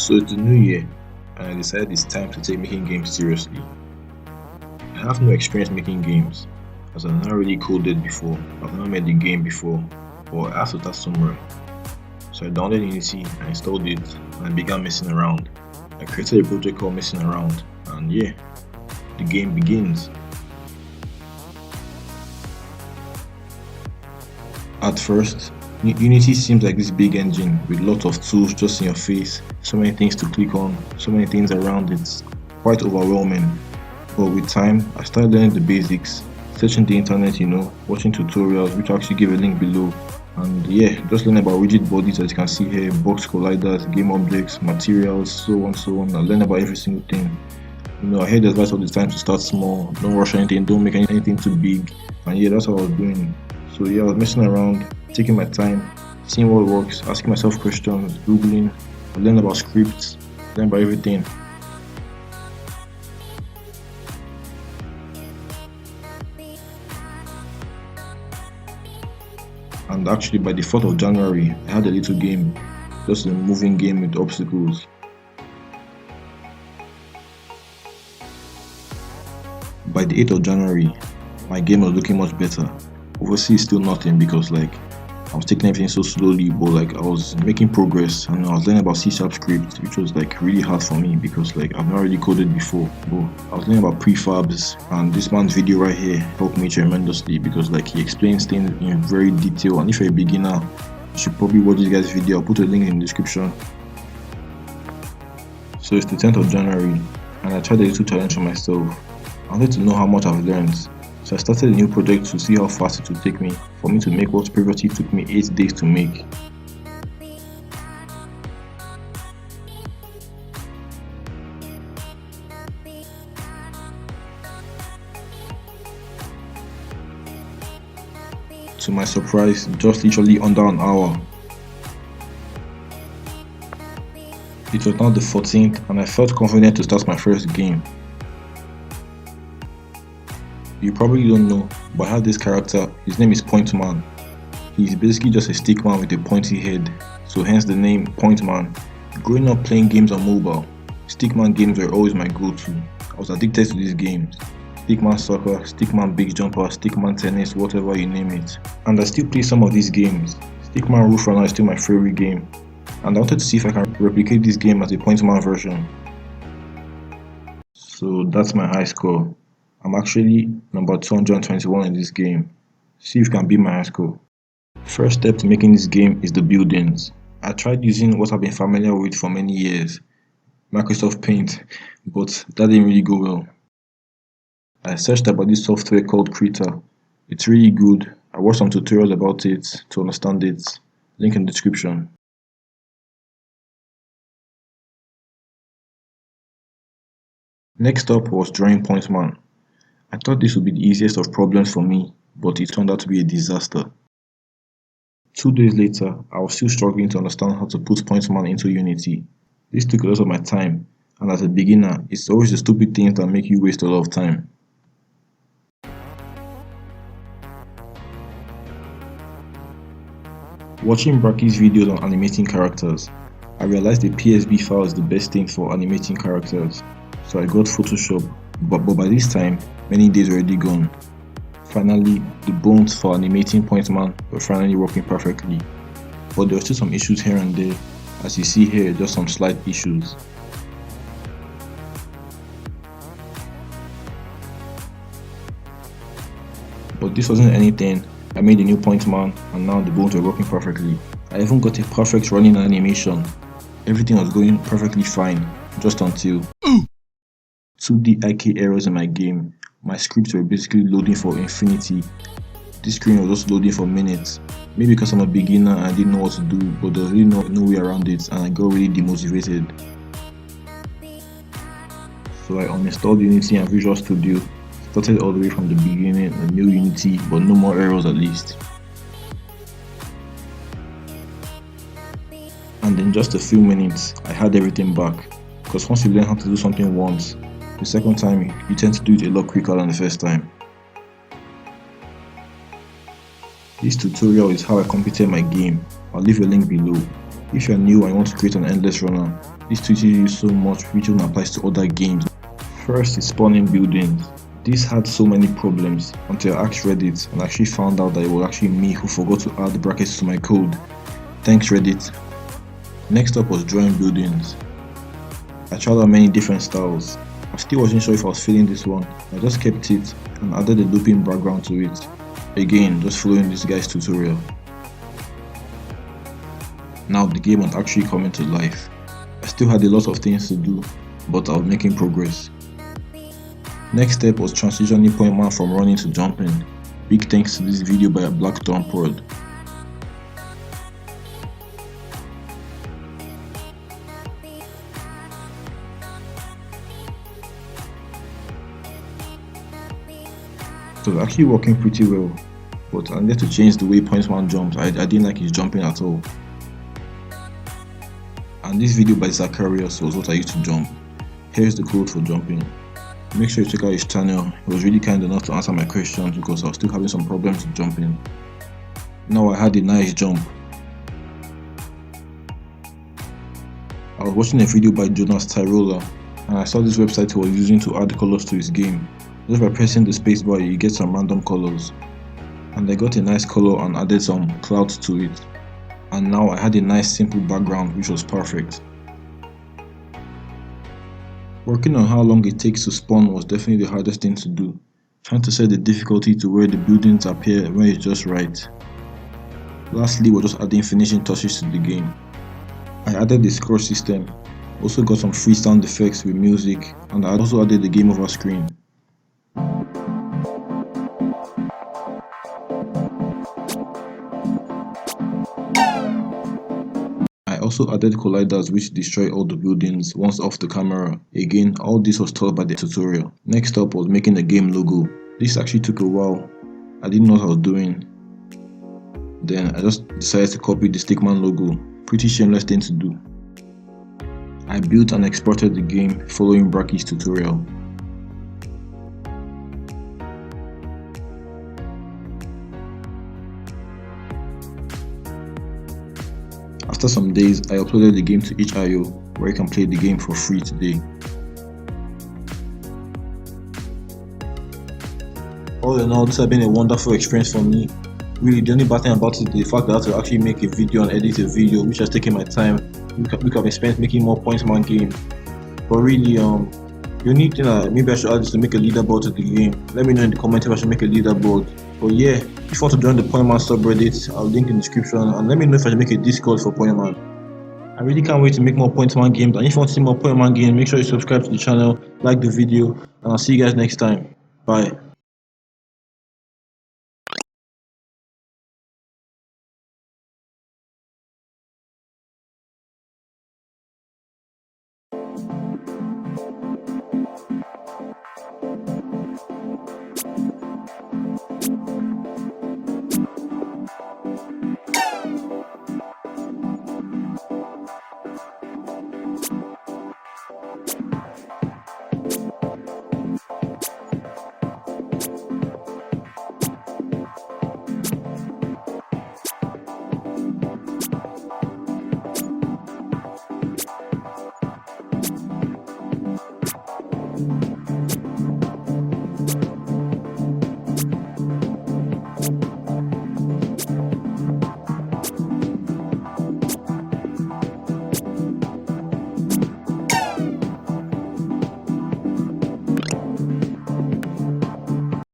So it's the new year, and I decided it's time to take making games seriously. I have no experience making games, as I've not really coded before, I've not made the game before, but I have to start somewhere. So I downloaded Unity and installed it, and I began messing around. I created a project called Messing Around, and yeah, the game begins. At first, Unity seems like this big engine with lots of tools just in your face, so many things to click on, so many things around it, quite overwhelming. But with time, I started learning the basics, searching the internet, watching tutorials, which I'll actually give a link below. And yeah, just learn about rigid bodies as you can see here, box colliders, game objects, materials, so on. I learned about every single thing. I heard advice all the time to start small, don't rush anything, don't make anything too big. And yeah, that's what I was doing. So yeah, I was messing around, taking my time, seeing what works, asking myself questions, googling, I learned about scripts, learned about everything. And actually by the 4th of January, I had a little game, just a moving game with obstacles. By the 8th of January, my game was looking much better. Obviously, it's still nothing because I was taking everything so slowly, but I was making progress, and I was learning about C# script, which was really hard for me because I've not really coded before. But I was learning about prefabs, and this man's video right here helped me tremendously because he explains things in very detail. And if you're a beginner, you should probably watch this guy's video. I'll put a link in the description. So it's the 10th of January, and I tried a little challenge for myself. I wanted to know how much I've learned. So I started a new project to see how fast it would take me for me to make what previously took me 8 days to make. To my surprise, just literally under an hour. It was now the 14th and I felt confident to start my first game. You probably don't know, but I have this character. His name is Pointman. He's basically just a stick man with a pointy head, so hence the name Pointman. Growing up playing games on mobile, stickman games were always my go-to. I was addicted to these games. Stickman soccer, stickman big jumper, stickman tennis, whatever you name it. And I still play some of these games. Stickman roof runner is still my favorite game. And I wanted to see if I can replicate this game as a Pointman version. So that's my high score. I'm actually number 221 in this game. See if you can beat my high score. First step to making this game is the buildings. I tried using what I've been familiar with for many years, Microsoft Paint, but that didn't really go well. I searched about this software called Krita. It's really good. I watched some tutorials about it to understand it. Link in the description. Next up was drawing Pointman. I thought this would be the easiest of problems for me, but it turned out to be a disaster. 2 days later, I was still struggling to understand how to put Pointman into Unity. This took a lot of my time, and as a beginner, it's always the stupid things that make you waste a lot of time. Watching Bracky's videos on animating characters, I realized the PSB file is the best thing for animating characters, so I got Photoshop, but by this time, many days were already gone. Finally, the bones for animating Pointman were finally working perfectly, but there were still some issues here and there. As you see here, just some slight issues. But this wasn't anything. I made a new Pointman and now the bones were working perfectly. I even got a perfect running animation. Everything was going perfectly fine, just until 2D IK errors in my game. My scripts were basically loading for infinity. This screen was just loading for minutes. Maybe because I'm a beginner and I didn't know what to do, but there was really no way around it and I got really demotivated. So I uninstalled Unity and Visual Studio, started all the way from the beginning, a new Unity, but no more errors at least. And in just a few minutes, I had everything back. Because once you learn how to do something once, the second time you tend to do it a lot quicker than the first time. This tutorial is how I completed my game. I'll leave a link below. If you're new and you want to create an endless runner, This teaches you so much which even applies to other games. First is spawning buildings. This had so many problems until I asked Reddit and actually found out that it was actually me who forgot to add brackets to my code. Thanks Reddit. Next up was drawing buildings. I tried out many different styles. I still wasn't sure if I was feeling this one. I just kept it and added a looping background to it. Again, just following this guy's tutorial. Now the game was actually coming to life. I still had a lot of things to do, but I was making progress. Next step was transitioning Pointman from running to jumping. Big thanks to this video by Blackthorn Prod. So it's actually working pretty well, but I needed to change the way Pointman jumps. I didn't like his jumping at all. And this video by Zacharias was what I used to jump. Here's the code for jumping. Make sure you check out his channel. He was really kind enough to answer my questions because I was still having some problems with jumping. Now I had a nice jump. I was watching a video by Jonas Tyrola and I saw this website he was using to add colors to his game. Just by pressing the spacebar you get some random colors. And I got a nice color and added some clouds to it. And now I had a nice simple background which was perfect. Working on how long it takes to spawn was definitely the hardest thing to do. Trying to set the difficulty to where the buildings appear when it's just right. Lastly, we're just adding finishing touches to the game. I added the score system, also got some free sound effects with music, and I also added the game over screen. I also added colliders which destroy all the buildings once off the camera. Again, all this was taught by the tutorial. Next up was making the game logo. This actually took a while. I didn't know what I was doing. Then I just decided to copy the Stickman logo. Pretty shameless thing to do. I built and exported the game following Bracky's tutorial. After some days, I uploaded the game to itch.io where you can play the game for free today. All in all, this has been a wonderful experience for me. Really, the only bad thing about it is the fact that I have to actually make a video and edit a video, which has taken my time. We could have spent making more Pointman Game. But really, the only thing maybe I should add is to make a leaderboard to the game. Let me know in the comments if I should make a leaderboard. But yeah, if you want to join the Pointman subreddit, I'll link in the description, and let me know if I should make a Discord for Pointman. I really can't wait to make more Pointman games, and if you want to see more Pointman games, make sure you subscribe to the channel, like the video, and I'll see you guys next time. Bye.